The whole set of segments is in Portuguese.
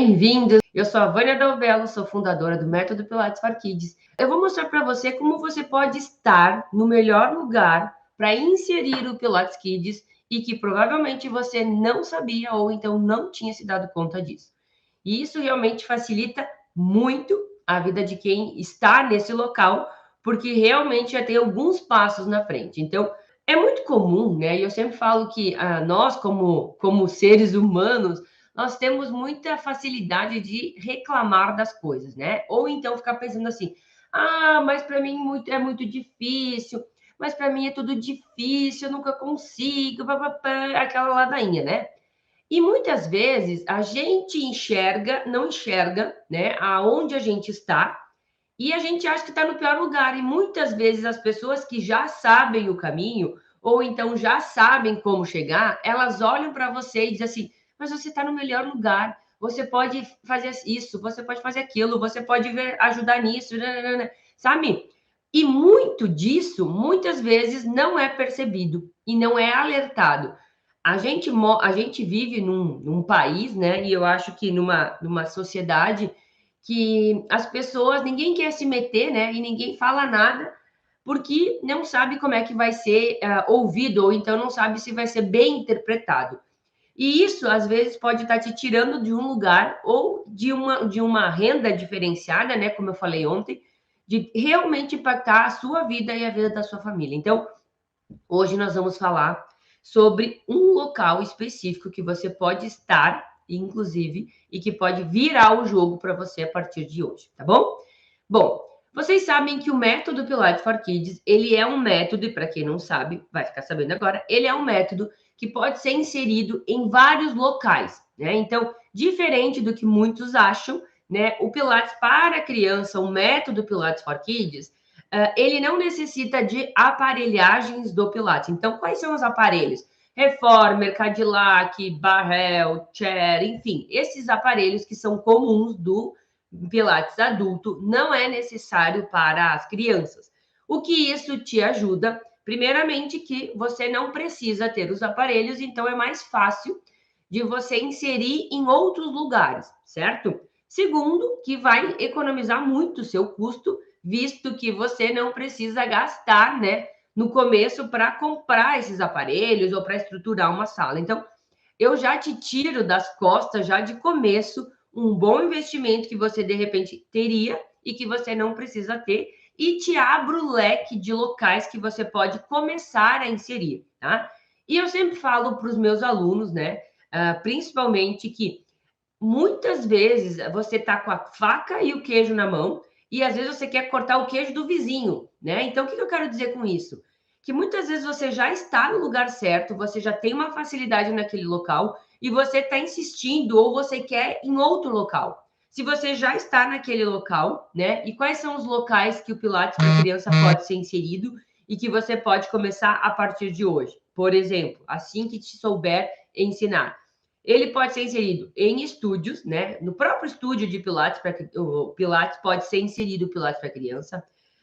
Bem-vindos! Eu sou a Vânia Dalbello, sou fundadora do Método Pilates for Kids. Eu vou mostrar para você como você pode estar no melhor lugar para inserir o Pilates Kids e que provavelmente você não sabia ou então não tinha se dado conta disso. E isso realmente facilita muito a vida de quem está nesse local, porque realmente já tem alguns passos na frente. Então, é muito comum, né? E eu sempre falo que nós, como seres humanos, nós temos muita facilidade de reclamar das coisas, né? Ou então ficar pensando assim: mas para mim é muito difícil, mas para mim é tudo difícil, eu nunca consigo, aquela ladainha, né? E muitas vezes a gente não enxerga, né, aonde a gente está, e a gente acha que está no pior lugar. E muitas vezes as pessoas que já sabem o caminho, ou então já sabem como chegar, elas olham para você e dizem assim: mas você está no melhor lugar, você pode fazer isso, você pode fazer aquilo, você pode ajudar nisso, sabe? E muito disso, muitas vezes, não é percebido e não é alertado. A gente vive num país, né? E eu acho que numa sociedade que as pessoas, ninguém quer se meter, né? E ninguém fala nada, porque não sabe como é que vai ser ouvido, ou então não sabe se vai ser bem interpretado. E isso, às vezes, pode estar te tirando de um lugar ou de uma renda diferenciada, né? Como eu falei ontem, de realmente impactar a sua vida e a vida da sua família. Então, hoje nós vamos falar sobre um local específico que você pode estar, inclusive, e que pode virar o jogo para você a partir de hoje, tá bom? Bom, vocês sabem que o método Pilates for Kids, ele é um método, e para quem não sabe, vai ficar sabendo agora, ele é um método que pode ser inserido em vários locais, né? Então, diferente do que muitos acham, né? O Pilates para criança, o método Pilates for Kids, ele não necessita de aparelhagens do Pilates. Então, quais são os aparelhos? Reformer, Cadillac, Barrel, Chair, enfim, esses aparelhos que são comuns do Pilates adulto, não é necessário para as crianças. O que isso te ajuda? Primeiramente, que você não precisa ter os aparelhos, então é mais fácil de você inserir em outros lugares, certo? Segundo, que vai economizar muito o seu custo, visto que você não precisa gastar, né, no começo para comprar esses aparelhos ou para estruturar uma sala. Então, eu já te tiro das costas, já de começo, um bom investimento que você, de repente, teria e que você não precisa ter, e te abro o leque de locais que você pode começar a inserir, tá? E eu sempre falo para os meus alunos, né, principalmente que muitas vezes você tá com a faca e o queijo na mão e às vezes você quer cortar o queijo do vizinho, né? Então, o que eu quero dizer com isso? Que muitas vezes você já está no lugar certo, você já tem uma facilidade naquele local e você está insistindo ou você quer em outro local. Se você já está naquele local, né? E quais são os locais que o Pilates para criança pode ser inserido e que você pode começar a partir de hoje? Por exemplo, assim que te souber ensinar. Ele pode ser inserido em estúdios, né? No próprio estúdio de Pilates, o Pilates pode ser inserido o Pilates para criança,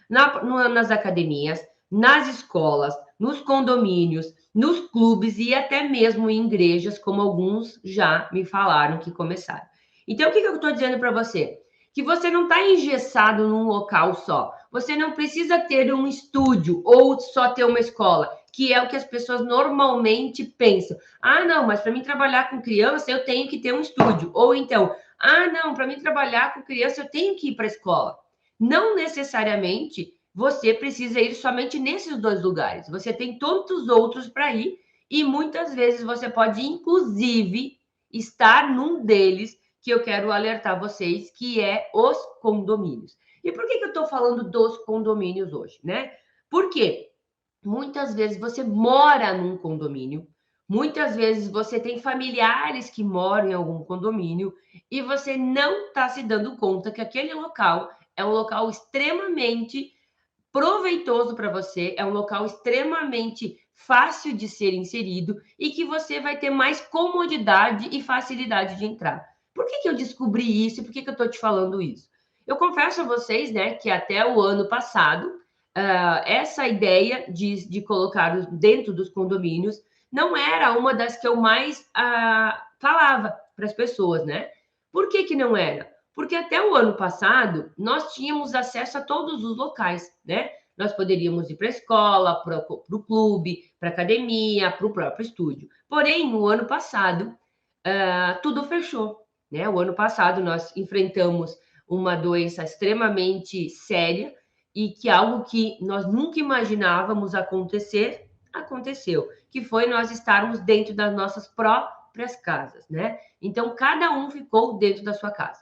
nas academias, nas escolas, nos condomínios, nos clubes e até mesmo em igrejas, como alguns já me falaram que começaram. Então, o que eu estou dizendo para você? Que você não está engessado num local só. Você não precisa ter um estúdio ou só ter uma escola, que é o que as pessoas normalmente pensam. Não, mas para mim trabalhar com criança eu tenho que ter um estúdio. Ou então, não, para mim trabalhar com criança eu tenho que ir para a escola. Não necessariamente você precisa ir somente nesses dois lugares. Você tem tantos outros para ir e muitas vezes você pode, inclusive, estar num deles que eu quero alertar vocês, que é os condomínios. E por que eu estou falando dos condomínios hoje, né? Porque muitas vezes você mora num condomínio, muitas vezes você tem familiares que moram em algum condomínio e você não está se dando conta que aquele local é um local extremamente proveitoso para você, é um local extremamente fácil de ser inserido e que você vai ter mais comodidade e facilidade de entrar. Por que eu descobri isso e por que eu estou te falando isso? Eu confesso a vocês, né, que até o ano passado, essa ideia de colocar dentro dos condomínios não era uma das que eu mais falava para as pessoas, né? Por que que não era? Porque até o ano passado, nós tínhamos acesso a todos os locais, né? Nós poderíamos ir para a escola, para o clube, para a academia, para o próprio estúdio. Porém, no ano passado, tudo fechou, né? O ano passado, nós enfrentamos uma doença extremamente séria e que algo que nós nunca imaginávamos acontecer, aconteceu, que foi nós estarmos dentro das nossas próprias casas, né? Então, cada um ficou dentro da sua casa.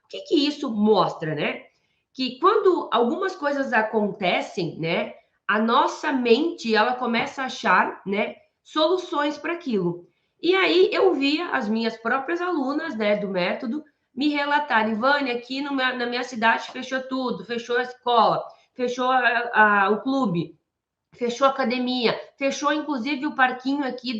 O que que isso mostra, né? Que quando algumas coisas acontecem, né, a nossa mente, ela começa a achar, né, soluções para aquilo. E aí eu via as minhas próprias alunas, né, do método, me relatarem, Vânia, aqui na minha cidade fechou tudo, fechou a escola, fechou o clube, fechou a academia, fechou inclusive o parquinho aqui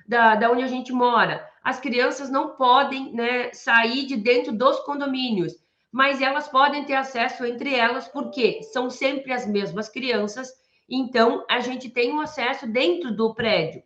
da onde a gente mora. As crianças não podem, né, sair de dentro dos condomínios, mas elas podem ter acesso entre elas, porque são sempre as mesmas crianças, então a gente tem um acesso dentro do prédio.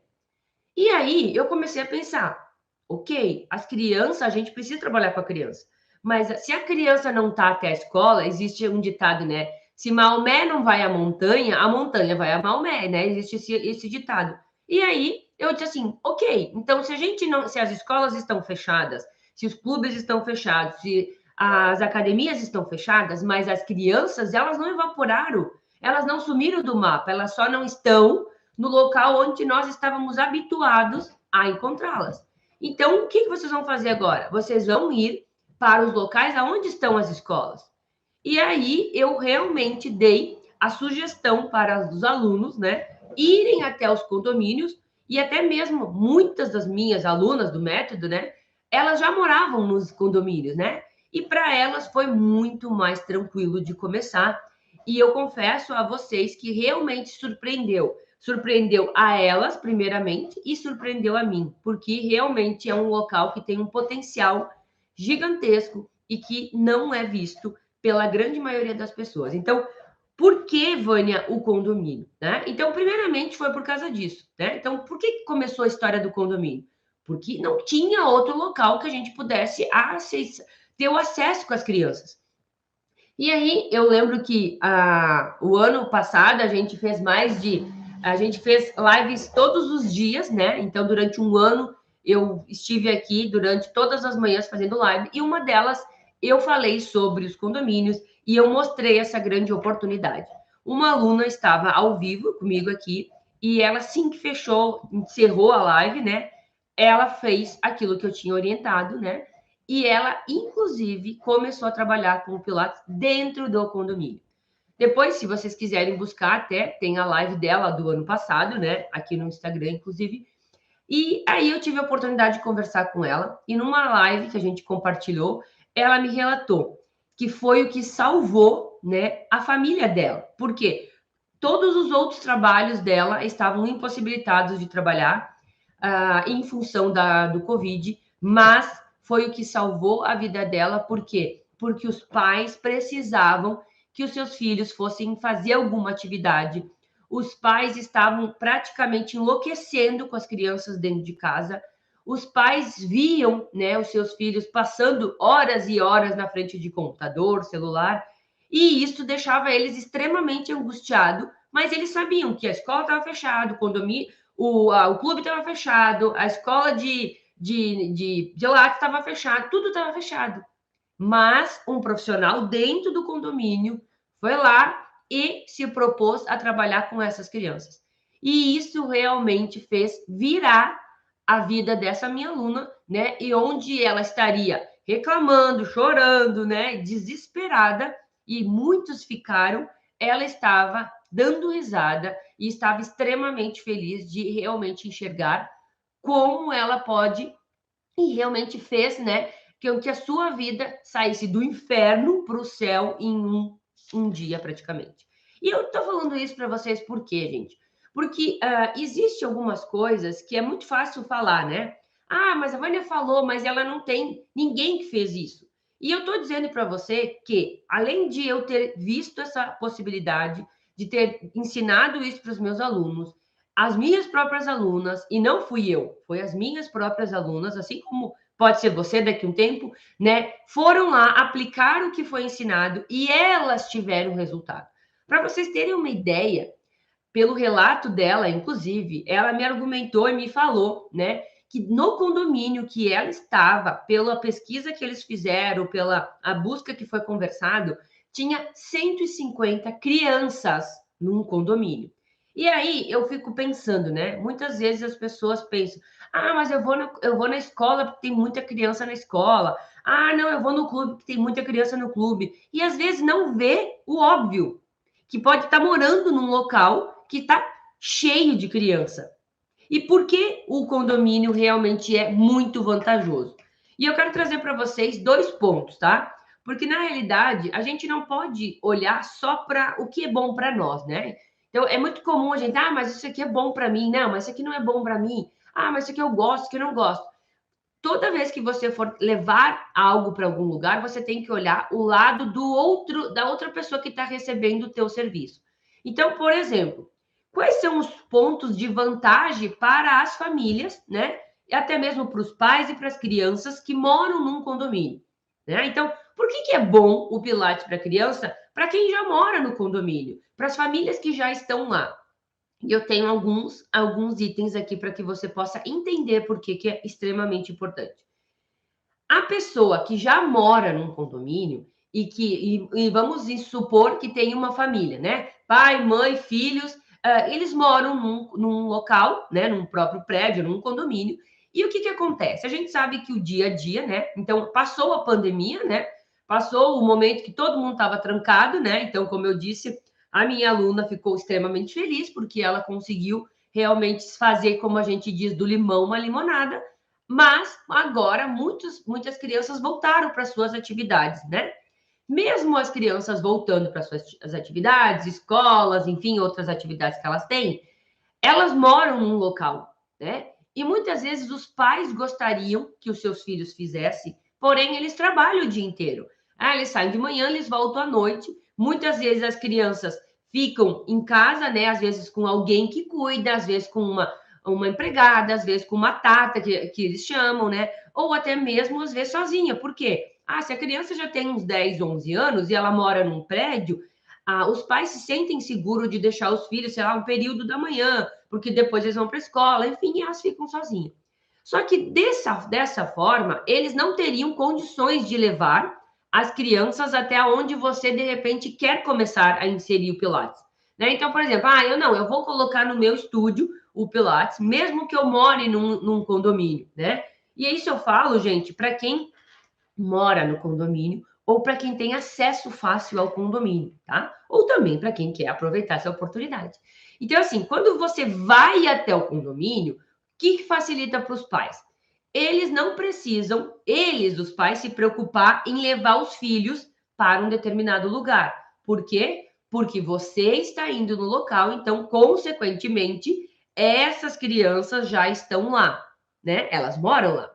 E aí eu comecei a pensar, ok, as crianças, a gente precisa trabalhar com a criança, mas se a criança não está até a escola, existe um ditado, né? Se Maomé não vai à montanha, a montanha vai a Maomé, né? Existe esse ditado. E aí eu disse assim, ok, então se a gente não, se as escolas estão fechadas, se os clubes estão fechados, se as academias estão fechadas, mas as crianças, elas não evaporaram, elas não sumiram do mapa, elas só não estão no local onde nós estávamos habituados a encontrá-las. Então, o que vocês vão fazer agora? Vocês vão ir para os locais aonde estão as escolas. E aí eu realmente dei a sugestão para os alunos, né, irem até os condomínios e até mesmo muitas das minhas alunas do método, né, elas já moravam nos condomínios, né? E para elas foi muito mais tranquilo de começar. E eu confesso a vocês que realmente surpreendeu. Surpreendeu a elas, primeiramente, e surpreendeu a mim, porque realmente é um local que tem um potencial gigantesco e que não é visto pela grande maioria das pessoas. Então, por que, Vânia, o condomínio? Né? Então, primeiramente, foi por causa disso. Né? Então, por que começou a história do condomínio? Porque não tinha outro local que a gente pudesse ter o acesso com as crianças. E aí, eu lembro que o ano passado a gente fez a gente fez lives todos os dias, né? Então, durante um ano, eu estive aqui durante todas as manhãs fazendo live, e uma delas eu falei sobre os condomínios e eu mostrei essa grande oportunidade. Uma aluna estava ao vivo comigo aqui e ela, assim que fechou, encerrou a live, né? Ela fez aquilo que eu tinha orientado, né? E ela, inclusive, começou a trabalhar com o Pilates dentro do condomínio. Depois, se vocês quiserem buscar, até tem a live dela do ano passado, né? Aqui no Instagram, inclusive. E aí eu tive a oportunidade de conversar com ela, e numa live que a gente compartilhou, ela me relatou que foi o que salvou, né, a família dela. Por quê? Todos os outros trabalhos dela estavam impossibilitados de trabalhar em função do Covid, mas foi o que salvou a vida dela, por quê? Porque os pais precisavam que os seus filhos fossem fazer alguma atividade. Os pais estavam praticamente enlouquecendo com as crianças dentro de casa. Os pais viam, né, os seus filhos passando horas e horas na frente de computador, celular, e isso deixava eles extremamente angustiados, mas eles sabiam que a escola estava fechada, o condomínio, o clube estava fechado, a escola de latte estava fechada, tudo estava fechado. Mas um profissional dentro do condomínio foi lá e se propôs a trabalhar com essas crianças. E isso realmente fez virar a vida dessa minha aluna, né? E onde ela estaria reclamando, chorando, né? Desesperada, e muitos ficaram, ela estava dando risada e estava extremamente feliz de realmente enxergar como ela pode, e realmente fez, né, que a sua vida saísse do inferno para o céu em um dia praticamente. E eu estou falando isso para vocês por quê, gente? Porque existe algumas coisas que é muito fácil falar, né? Ah, mas a Vânia falou, mas ela não tem ninguém que fez isso. E eu estou dizendo para você que, além de eu ter visto essa possibilidade, de ter ensinado isso para os meus alunos, as minhas próprias alunas, e não fui eu, foi as minhas próprias alunas, assim como pode ser você daqui a um tempo, né? Foram lá, aplicar o que foi ensinado e elas tiveram resultado. Para vocês terem uma ideia, pelo relato dela, inclusive, ela me argumentou e me falou, né, que no condomínio que ela estava, pela pesquisa que eles fizeram, pela a busca que foi conversado, tinha 150 crianças num condomínio. E aí eu fico pensando, né? Muitas vezes as pessoas pensam: ah, mas eu vou na escola porque tem muita criança na escola. Ah, não, eu vou no clube porque tem muita criança no clube. E às vezes não vê o óbvio, que pode estar morando num local que está cheio de criança. E por que o condomínio realmente é muito vantajoso? E eu quero trazer para vocês 2 pontos, tá? Porque na realidade a gente não pode olhar só para o que é bom para nós, né? Então é muito comum a gente, ah, mas isso aqui é bom para mim, não, mas isso aqui não é bom para mim. Ah, mas isso aqui eu gosto, isso aqui eu não gosto. Toda vez que você for levar algo para algum lugar, você tem que olhar o lado do outro, da outra pessoa que está recebendo o teu serviço. Então, por exemplo, quais são os pontos de vantagem para as famílias, né? E até mesmo para os pais e para as crianças que moram num condomínio, né? Então, por que é bom o Pilates para criança? Para quem já mora no condomínio, para as famílias que já estão lá. E eu tenho alguns itens aqui para que você possa entender por que é extremamente importante. A pessoa que já mora num condomínio e vamos supor que tem uma família, né? Pai, mãe, filhos, eles moram num local, né? Num próprio prédio, num condomínio. E o que acontece? A gente sabe que o dia a dia, né? Então, passou a pandemia, né? Passou o momento que todo mundo estava trancado, né? Então, como eu disse, a minha aluna ficou extremamente feliz porque ela conseguiu realmente fazer, como a gente diz, do limão uma limonada. Mas agora muitas crianças voltaram para suas atividades, né? Mesmo as crianças voltando para suas atividades, escolas, enfim, outras atividades que elas têm, elas moram num local, né? E muitas vezes os pais gostariam que os seus filhos fizessem, porém eles trabalham o dia inteiro. Ah, eles saem de manhã, eles voltam à noite. Muitas vezes as crianças ficam em casa, né? Às vezes com alguém que cuida, às vezes com uma empregada, às vezes com uma tata, que eles chamam, né? Ou até mesmo, às vezes, sozinha. Por quê? Ah, se a criança já tem uns 10, 11 anos e ela mora num prédio, os pais se sentem seguros de deixar os filhos, sei lá, um período da manhã, porque depois eles vão para a escola, enfim, elas ficam sozinhas. Só que dessa forma, eles não teriam condições de levar as crianças até onde você, de repente, quer começar a inserir o Pilates. Né? Então, por exemplo, eu vou colocar no meu estúdio o Pilates, mesmo que eu more num condomínio, né? E isso eu falo, gente, para quem mora no condomínio ou para quem tem acesso fácil ao condomínio, tá? Ou também para quem quer aproveitar essa oportunidade. Então, assim, quando você vai até o condomínio, o que facilita para os pais? Eles não precisam, os pais, se preocupar em levar os filhos para um determinado lugar. Por quê? Porque você está indo no local, então, consequentemente, essas crianças já estão lá, né? Elas moram lá.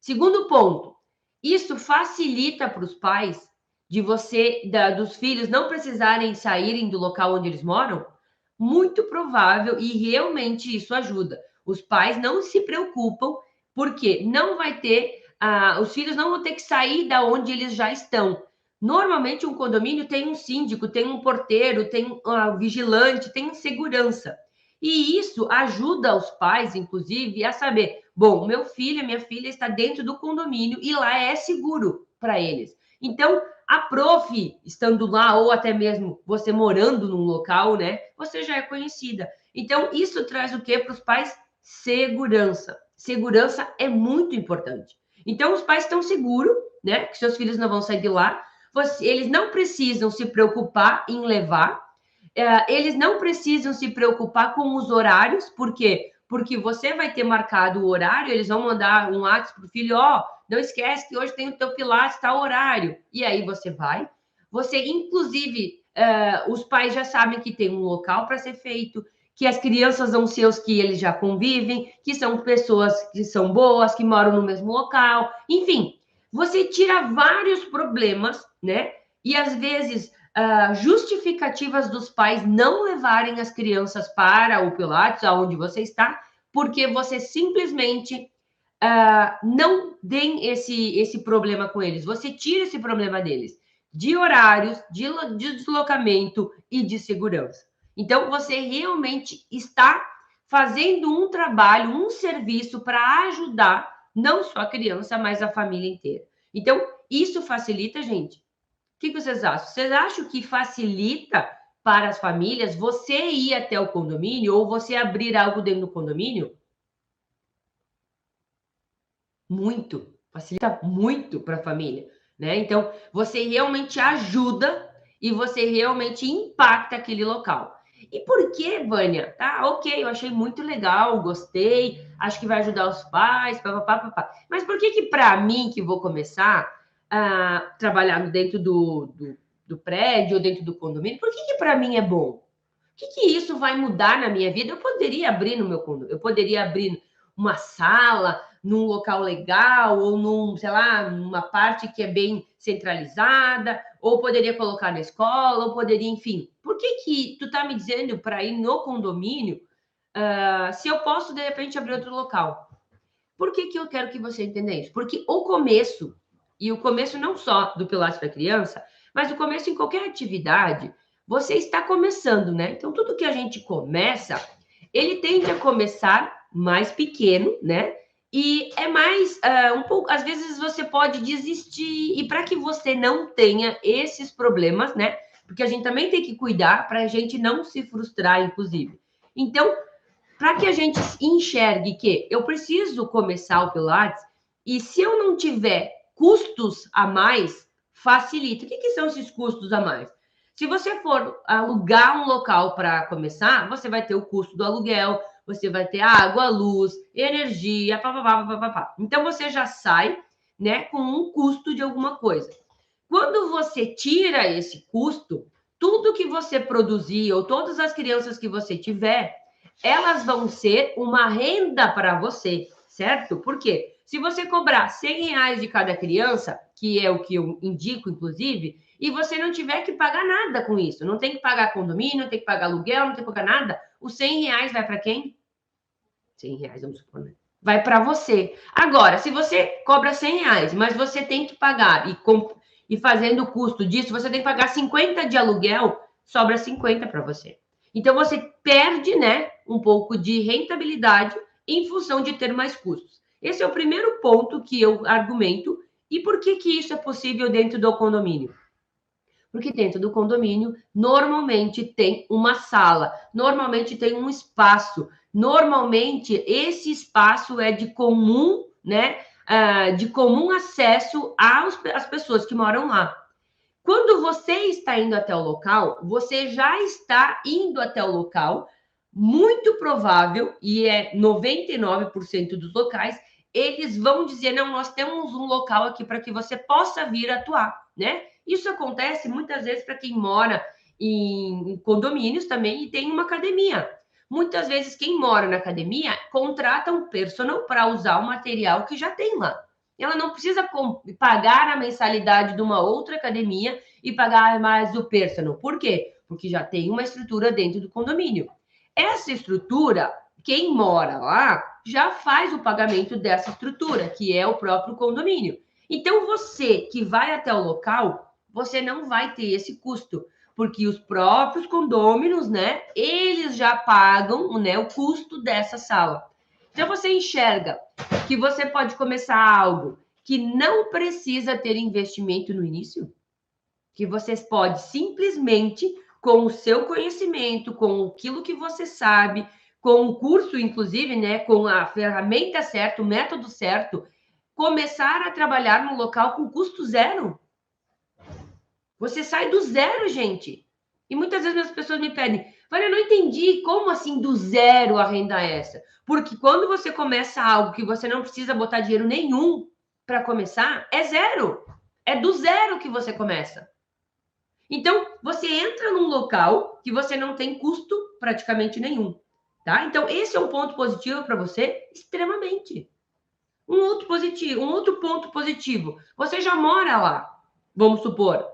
Segundo ponto, isso facilita para os pais dos filhos não precisarem saírem do local onde eles moram? Muito provável e realmente isso ajuda. Os pais não se preocupam porque não vai ter, os filhos não vão ter que sair da onde eles já estão. Normalmente um condomínio tem um síndico, tem um porteiro, tem um vigilante, tem um segurança. E isso ajuda os pais, inclusive, a saber: bom, meu filho, minha filha está dentro do condomínio e lá é seguro para eles. Então, a prof, estando lá, ou até mesmo você morando num local, né? Você já é conhecida. Então, isso traz o quê para os pais? Segurança. Segurança é muito importante. Então, os pais estão seguros, né? Que seus filhos não vão sair de lá. Eles não precisam se preocupar em levar. Eles não precisam se preocupar com os horários, por quê? Porque você vai ter marcado o horário, eles vão mandar um WhatsApp para o filho, não esquece que hoje tem o teu Pilates, tal horário. E aí você vai. Você, inclusive, os pais já sabem que tem um local para ser feito, que as crianças vão ser os que eles já convivem, que são pessoas que são boas, que moram no mesmo local. Enfim, você tira vários problemas, né? E às vezes justificativas dos pais não levarem as crianças para o Pilates, aonde você está, porque você simplesmente não deem esse problema com eles. Você tira esse problema deles de horários, de deslocamento e de segurança. Então, você realmente está fazendo um trabalho, um serviço para ajudar não só a criança, mas a família inteira. Então, isso facilita, gente. O que vocês acham? Vocês acham que facilita para as famílias você ir até o condomínio ou você abrir algo dentro do condomínio? Muito, facilita muito para a família, né? Então, você realmente ajuda e você realmente impacta aquele local. E por que, Vânia? Tá, ok, eu achei muito legal, gostei, acho que vai ajudar os pais, papapá, papá. Mas por que para mim, que vou começar a trabalhar dentro do prédio ou dentro do condomínio, por que para mim é bom? O que isso vai mudar na minha vida? Eu poderia abrir no meu condomínio, eu poderia abrir uma sala, num local legal, ou num, sei lá, numa parte que é bem centralizada, ou poderia colocar na escola, ou poderia, enfim. Por que tu tá me dizendo para ir no condomínio, se eu posso, de repente, abrir outro local? Por que eu quero que você entenda isso? Porque o começo, e o começo não só do Pilates para criança, mas o começo em qualquer atividade, você está começando, né? Então, tudo que a gente começa, ele tende a começar mais pequeno, né? E é mais um pouco, às vezes você pode desistir, e para que você não tenha esses problemas, né? Porque a gente também tem que cuidar para a gente não se frustrar, inclusive. Então, para que a gente enxergue que eu preciso começar o Pilates e se eu não tiver custos a mais, facilita. O que são esses custos a mais? Se você for alugar um local para começar, você vai ter o custo do aluguel, você vai ter água, luz, energia, papapá, papapá. Então você já sai, né, com um custo de alguma coisa. Quando você tira esse custo, tudo que você produzir ou todas as crianças que você tiver, elas vão ser uma renda para você, certo? Por quê? Se você cobrar R$ 100 de cada criança, que é o que eu indico, inclusive, e você não tiver que pagar nada com isso, não tem que pagar condomínio, não tem que pagar aluguel, não tem que pagar nada, os R$ 100 vai para quem? R$ 100, vamos supor, né? Vai para você. Agora, se você cobra R$ 100, mas você tem que pagar e fazendo o custo disso, você tem que pagar 50 de aluguel, sobra 50 para você. Então, você perde, né, um pouco de rentabilidade em função de ter mais custos. Esse é o primeiro ponto que eu argumento. E por que isso é possível dentro do condomínio? Porque dentro do condomínio, normalmente tem uma sala, normalmente tem um espaço, normalmente esse espaço é de comum, né, de comum acesso às pessoas que moram lá. Quando você está indo até o local, você já está indo até o local, muito provável, e é 99% dos locais, eles vão dizer, não, nós temos um local aqui para que você possa vir atuar, né? Isso acontece muitas vezes para quem mora em condomínios também e tem uma academia. Muitas vezes quem mora na academia contrata um personal para usar o material que já tem lá. Ela não precisa pagar a mensalidade de uma outra academia e pagar mais o personal. Por quê? Porque já tem uma estrutura dentro do condomínio. Essa estrutura, quem mora lá já faz o pagamento dessa estrutura, que é o próprio condomínio. Então, você que vai até o local, você não vai ter esse custo, porque os próprios condôminos, né, eles já pagam, né, o custo dessa sala. Então, você enxerga que você pode começar algo que não precisa ter investimento no início, que você pode simplesmente, com o seu conhecimento, com aquilo que você sabe, com o curso, inclusive, né, com a ferramenta certa, o método certo, começar a trabalhar no local com custo zero. Você sai do zero, gente. E muitas vezes as pessoas me pedem, Vânia, eu não entendi como assim do zero a renda extra. Porque quando você começa algo que você não precisa botar dinheiro nenhum para começar, é zero. É do zero que você começa. Então, você entra num local que você não tem custo praticamente nenhum, tá? Então, esse é um ponto positivo para você, extremamente. Um outro ponto positivo, você já mora lá, vamos supor.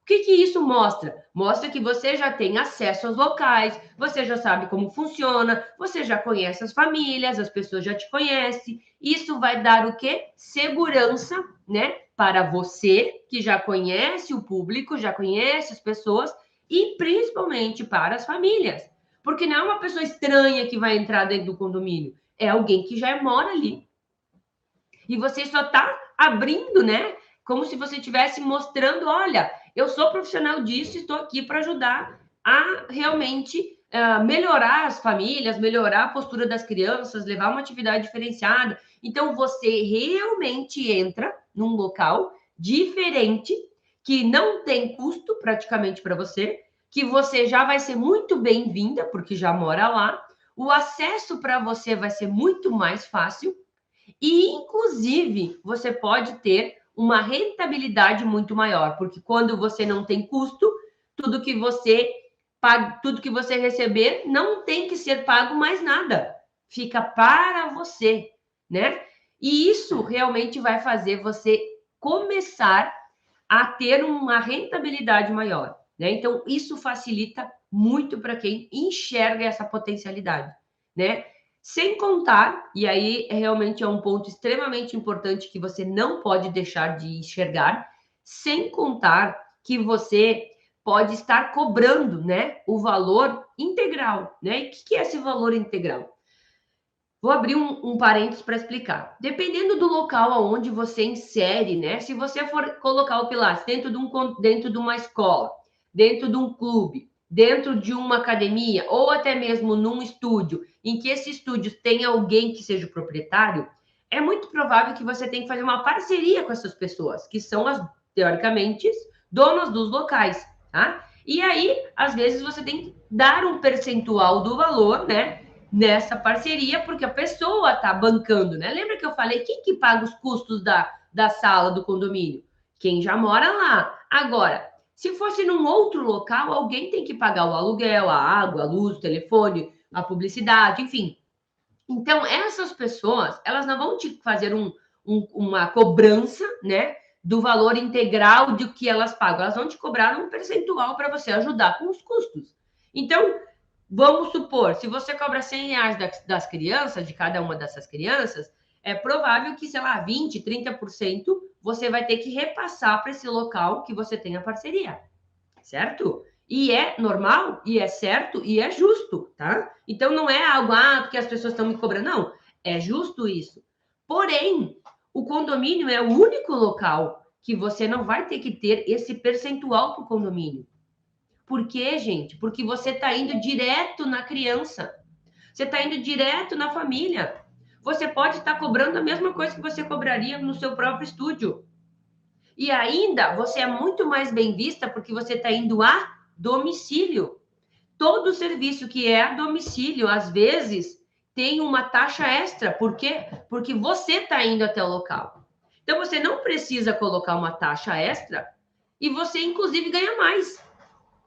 O que isso mostra? Mostra que você já tem acesso aos locais, você já sabe como funciona, você já conhece as famílias, as pessoas já te conhecem. Isso vai dar o quê? Segurança, né? Para você, que já conhece o público, já conhece as pessoas, e principalmente para as famílias. Porque não é uma pessoa estranha que vai entrar dentro do condomínio, é alguém que já mora ali. E você só está abrindo, né? Como se você estivesse mostrando, olha, eu sou profissional disso e estou aqui para ajudar a realmente melhorar as famílias, melhorar a postura das crianças, levar uma atividade diferenciada. Então, você realmente entra num local diferente, que não tem custo praticamente para você, que você já vai ser muito bem-vinda, porque já mora lá, o acesso para você vai ser muito mais fácil, e, inclusive, você pode ter uma rentabilidade muito maior, porque quando você não tem custo, tudo que você paga, tudo que você receber não tem que ser pago mais nada. Fica para você, né? E isso realmente vai fazer você começar a ter uma rentabilidade maior, né? Então, isso facilita muito para quem enxerga essa potencialidade, né? Sem contar, e aí realmente é um ponto extremamente importante que você não pode deixar de enxergar, sem contar que você pode estar cobrando, né, o valor integral, né? E o que é esse valor integral? Vou abrir um parênteses para explicar. Dependendo do local aonde você insere, né? Se você for colocar o Pilates dentro de uma escola, dentro de um clube, dentro de uma academia, ou até mesmo num estúdio, em que esse estúdio tem alguém que seja o proprietário, é muito provável que você tenha que fazer uma parceria com essas pessoas, que são as, teoricamente, donas dos locais, tá? E aí, às vezes, você tem que dar um percentual do valor, né? Nessa parceria, porque a pessoa está bancando, né? Lembra que eu falei quem que paga os custos da sala do condomínio? Quem já mora lá. Agora, se fosse num outro local, alguém tem que pagar o aluguel, a água, a luz, o telefone, a publicidade, enfim. Então, essas pessoas, elas não vão te fazer uma cobrança, né? Do valor integral de que elas pagam. Elas vão te cobrar um percentual para você ajudar com os custos. Então, vamos supor, se você cobra R$ 100 das crianças, de cada uma dessas crianças, é provável que, sei lá, 20%, 30% você vai ter que repassar para esse local que você tem a parceria, certo? E é normal, e é certo, e é justo, tá? Então não é algo, porque as pessoas estão me cobrando, não. É justo isso. Porém, o condomínio é o único local que você não vai ter que ter esse percentual para o condomínio. Por quê, gente? Porque você está indo direto na criança. Você está indo direto na família. Você pode estar cobrando a mesma coisa que você cobraria no seu próprio estúdio. E ainda, você é muito mais bem vista porque você está indo a domicílio. Todo serviço que é a domicílio, às vezes, tem uma taxa extra. Por quê? Porque você está indo até o local. Então, você não precisa colocar uma taxa extra e você, inclusive, ganha mais.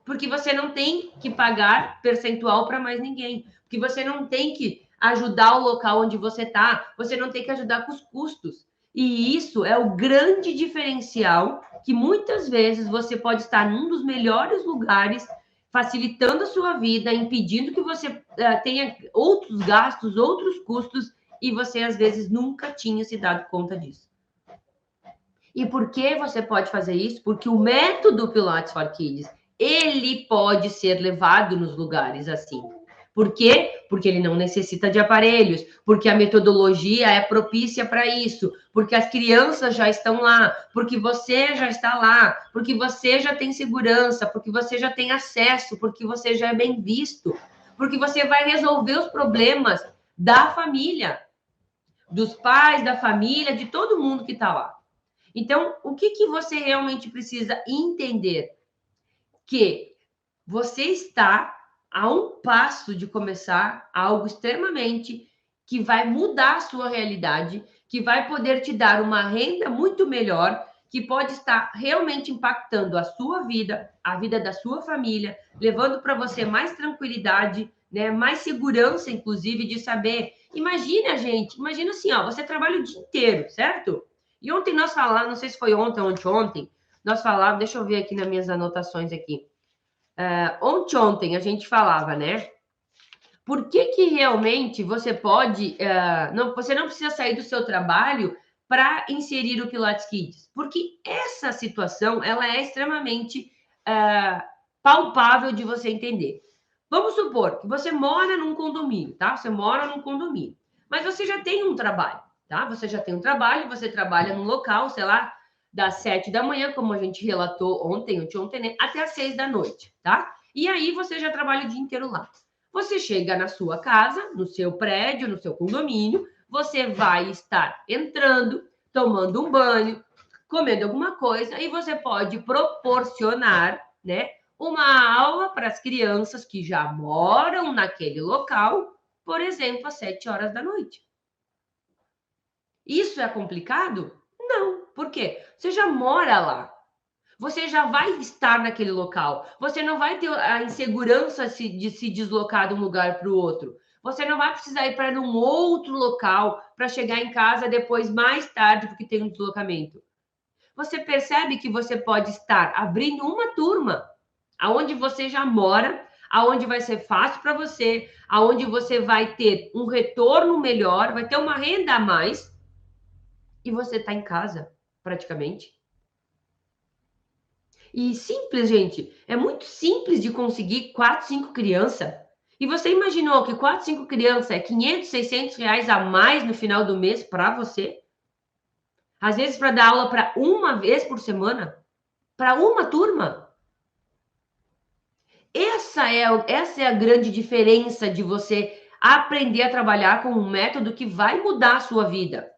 Porque você não tem que pagar percentual para mais ninguém. Porque você não tem que ajudar o local onde você está. Você não tem que ajudar com os custos. E isso é o grande diferencial que muitas vezes você pode estar num dos melhores lugares, facilitando a sua vida, impedindo que você tenha outros gastos, outros custos, e você às vezes nunca tinha se dado conta disso. E por que você pode fazer isso? Porque o método Pilates for Kids, ele pode ser levado nos lugares assim. Por quê? Porque ele não necessita de aparelhos, porque a metodologia é propícia para isso, porque as crianças já estão lá, porque você já está lá, porque você já tem segurança, porque você já tem acesso, porque você já é bem visto, porque você vai resolver os problemas da família, dos pais, da família, de todo mundo que está lá. Então, o que você realmente precisa entender? Que você está a um passo de começar algo extremamente que vai mudar a sua realidade, que vai poder te dar uma renda muito melhor, que pode estar realmente impactando a sua vida, a vida da sua família, levando para você mais tranquilidade, né, mais segurança, inclusive, de saber. Imagina, gente, imagina assim, ó, você trabalha o dia inteiro, certo? E ontem nós falamos, não sei se foi ontem ou anteontem, nós falávamos, deixa eu ver aqui nas minhas anotações aqui. Ontem a gente falava, né? Por que realmente você pode... você não precisa sair do seu trabalho para inserir o Pilates Kids? Porque essa situação, ela é extremamente palpável de você entender. Vamos supor que você mora num condomínio, tá? Você mora num condomínio, mas você já tem um trabalho, tá? Você já tem um trabalho, você trabalha num local, sei lá, das 7 da manhã, como a gente relatou ontem, né? Até as 6 da noite, tá? E aí você já trabalha o dia inteiro lá. Você chega na sua casa, no seu prédio, no seu condomínio, você vai estar entrando, tomando um banho, comendo alguma coisa, e você pode proporcionar, né, uma aula para as crianças que já moram naquele local, por exemplo, às 7 horas da noite. Isso é complicado? Não. Por quê? Você já mora lá. Você já vai estar naquele local. Você não vai ter a insegurança de se deslocar de um lugar para o outro. Você não vai precisar ir para um outro local para chegar em casa depois, mais tarde, porque tem um deslocamento. Você percebe que você pode estar abrindo uma turma aonde você já mora, aonde vai ser fácil para você, aonde você vai ter um retorno melhor, vai ter uma renda a mais e você está em casa, praticamente. E simples, gente. É muito simples de conseguir 4, 5 crianças. E você imaginou que 4, 5 crianças é 500, 600 reais a mais no final do mês para você? Às vezes para dar aula para uma vez por semana? Para uma turma? Essa é a grande diferença de você aprender a trabalhar com um método que vai mudar a sua vida.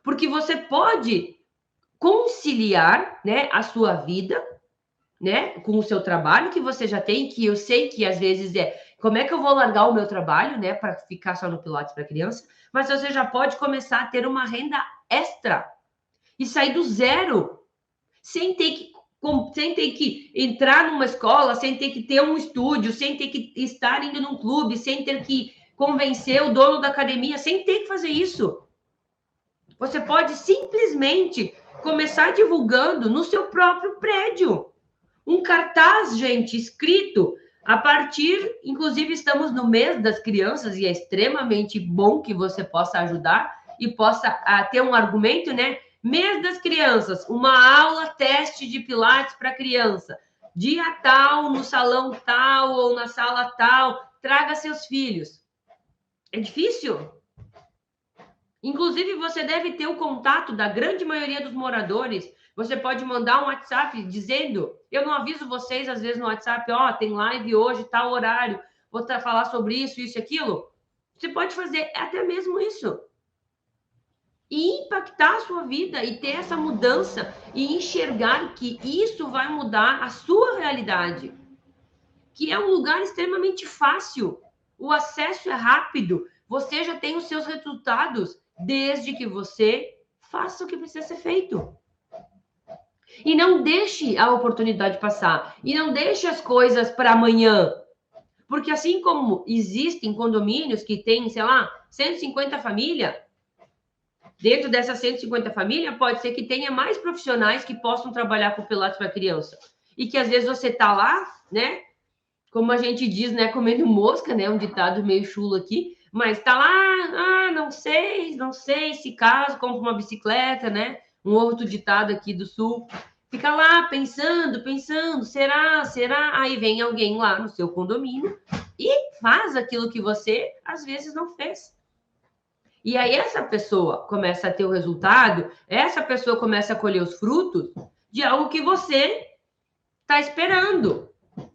Porque você pode conciliar, né, a sua vida, né, com o seu trabalho que você já tem, que eu sei que às vezes como é que eu vou largar o meu trabalho, né, para ficar só no Pilates para criança, mas você já pode começar a ter uma renda extra e sair do zero, sem ter que entrar numa escola, sem ter que ter um estúdio, sem ter que estar indo num clube, sem ter que convencer o dono da academia, sem ter que fazer isso. Você pode simplesmente começar divulgando no seu próprio prédio. Um cartaz, gente, escrito a partir, inclusive estamos no mês das crianças e é extremamente bom que você possa ajudar e possa ter um argumento, né? Mês das crianças, uma aula teste de Pilates para criança. Dia tal, no salão tal ou na sala tal, traga seus filhos. É difícil? Inclusive, você deve ter o contato da grande maioria dos moradores. Você pode mandar um WhatsApp dizendo, eu não aviso vocês, às vezes, no WhatsApp, tem live hoje, tal horário, vou falar sobre isso, isso e aquilo. Você pode fazer até mesmo isso. E impactar a sua vida e ter essa mudança e enxergar que isso vai mudar a sua realidade. Que é um lugar extremamente fácil. O acesso é rápido. Você já tem os seus resultados desde que você faça o que precisa ser feito. E não deixe a oportunidade passar. E não deixe as coisas para amanhã. Porque assim como existem condomínios que têm, sei lá, 150 famílias, dentro dessas 150 famílias, pode ser que tenha mais profissionais que possam trabalhar com Pilates para criança. E que às vezes você está lá, né? Como a gente diz, né? Comendo mosca, né? Um ditado meio chulo aqui. Mas tá lá, não sei, se caso, compra uma bicicleta, né? Um outro ditado aqui do sul. Fica lá pensando, será? Aí vem alguém lá no seu condomínio e faz aquilo que você, às vezes, não fez. E aí essa pessoa começa a ter o resultado, essa pessoa começa a colher os frutos de algo que você está esperando.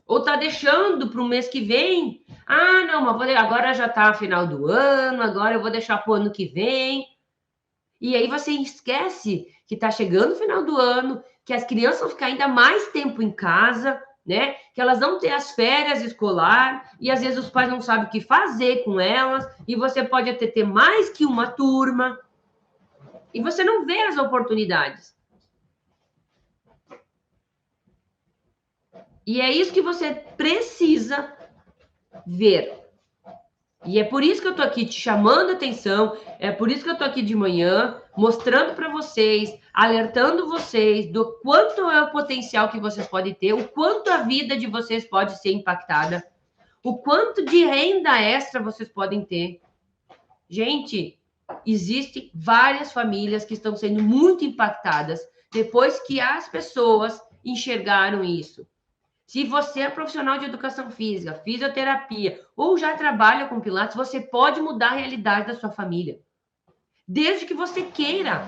Ou está deixando para o mês que vem. Não, mas agora já está final do ano, agora eu vou deixar para o ano que vem. E aí você esquece que está chegando o final do ano, que as crianças vão ficar ainda mais tempo em casa, né? Que elas vão ter as férias escolar e às vezes os pais não sabem o que fazer com elas e você pode até ter mais que uma turma e você não vê as oportunidades. E é isso que você precisa ver. E é por isso que eu tô aqui te chamando a atenção, é por isso que eu tô aqui de manhã, mostrando para vocês, alertando vocês do quanto é o potencial que vocês podem ter, o quanto a vida de vocês pode ser impactada, o quanto de renda extra vocês podem ter. Gente, existem várias famílias que estão sendo muito impactadas depois que as pessoas enxergaram isso. Se você é profissional de educação física, fisioterapia ou já trabalha com Pilates, você pode mudar a realidade da sua família. Desde que você queira,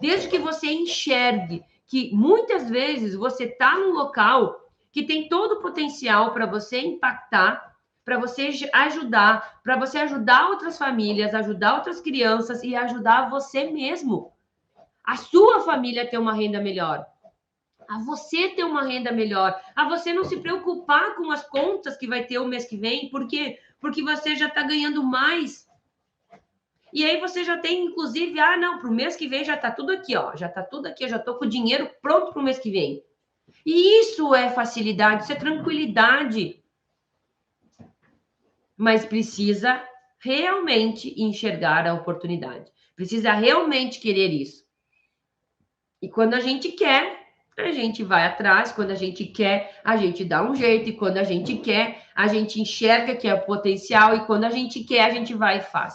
desde que você enxergue que muitas vezes você está num local que tem todo o potencial para você impactar, para você ajudar outras famílias, ajudar outras crianças e ajudar você mesmo, a sua família a ter uma renda melhor, a você ter uma renda melhor, a você não se preocupar com as contas que vai ter o mês que vem, por quê? Porque você já está ganhando mais. E aí você já tem, inclusive, não, para o mês que vem já está tudo aqui, ó, já está tudo aqui, eu já estou com o dinheiro pronto para o mês que vem. E isso é facilidade, isso é tranquilidade. Mas precisa realmente enxergar a oportunidade. Precisa realmente querer isso. E quando a gente quer, a gente vai atrás. Quando a gente quer, a gente dá um jeito. E quando a gente quer, a gente enxerga que é potencial. E quando a gente quer, a gente vai e faz.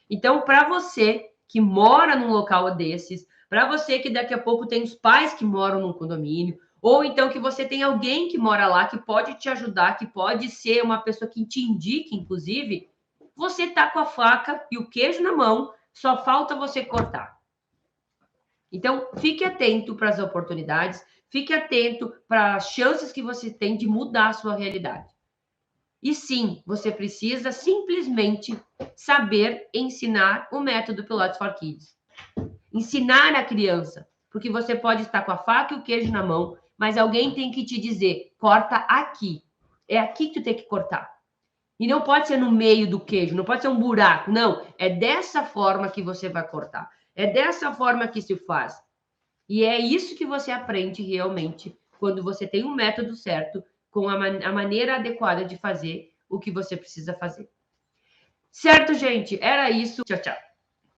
Então, para você que mora num local desses, para você que daqui a pouco tem os pais que moram num condomínio, ou então que você tem alguém que mora lá, que pode te ajudar, que pode ser uma pessoa que te indique, inclusive, você tá com a faca e o queijo na mão, só falta você cortar. Então, fique atento para as oportunidades, fique atento para as chances que você tem de mudar a sua realidade. E sim, você precisa simplesmente saber ensinar o método Pilates for Kids. Ensinar a criança, porque você pode estar com a faca e o queijo na mão, mas alguém tem que te dizer, corta aqui. É aqui que tu tem que cortar. E não pode ser no meio do queijo, não pode ser um buraco, não. É dessa forma que você vai cortar. É dessa forma que se faz. E é isso que você aprende realmente quando você tem um método certo, com a maneira adequada de fazer o que você precisa fazer. Certo, gente? Era isso. Tchau, tchau.